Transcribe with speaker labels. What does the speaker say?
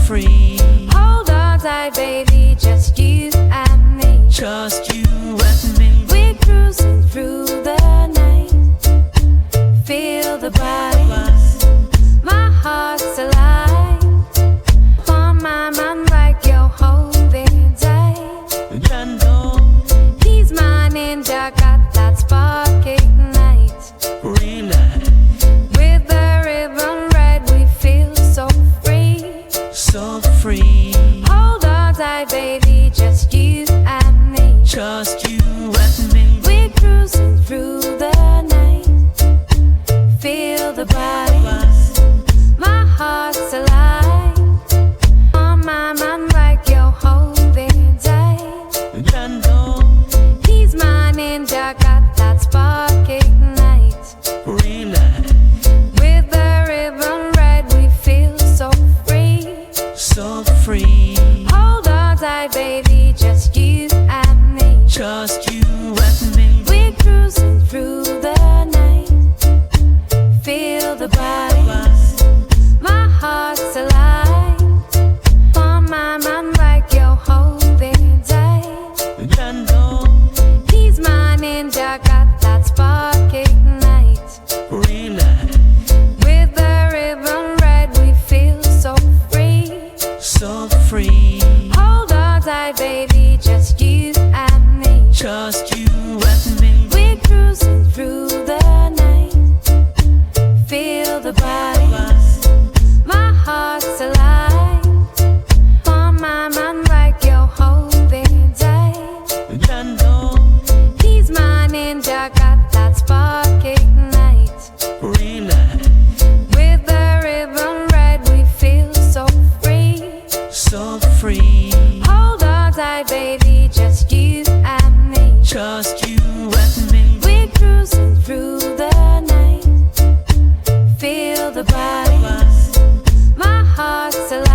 Speaker 1: free.
Speaker 2: Hold on tight, baby, just you and me.
Speaker 1: Just you and me.
Speaker 2: We're cruising through the night. Feel the vibes. My heart's alive. On my mind like you're holding tight. He's mine and I got that spark ignite.
Speaker 1: Relax.
Speaker 2: With the ribbon red we feel so free.
Speaker 1: So free.
Speaker 2: Hold on tight, baby, just you and me.
Speaker 1: Just you and me.
Speaker 2: We're cruising through the night. Feel the vibes. My heart's alive. On my mind like you're holding tight. He's mine and I got that spark ignite.
Speaker 1: Relax.
Speaker 2: With the ribbon red we feel so free.
Speaker 1: So free.
Speaker 2: Hold on tight, baby, just you and me.
Speaker 1: Just you and me.
Speaker 2: We're cruising through the night. Feel the vibes. My heart's alive. On my mind like you're holding tight. He's mine and I got that spark ignite.
Speaker 1: Relax.
Speaker 2: With the ribbon red we feel so free.
Speaker 1: So free.
Speaker 2: Hold on tight, baby, just you and me.
Speaker 1: Just you and me.
Speaker 2: We're cruising through the night. Feel the vibes. My heart's alive. On my mind like you're holding tight. He's mine and I got that spark ignite.
Speaker 1: Relax.
Speaker 2: With the ribbon red we feel so free.
Speaker 1: So free.
Speaker 2: Hold on tight, baby, just you and me.
Speaker 1: Just you and me.
Speaker 2: We're cruising through the night. Feel the vibes. My heart's alive.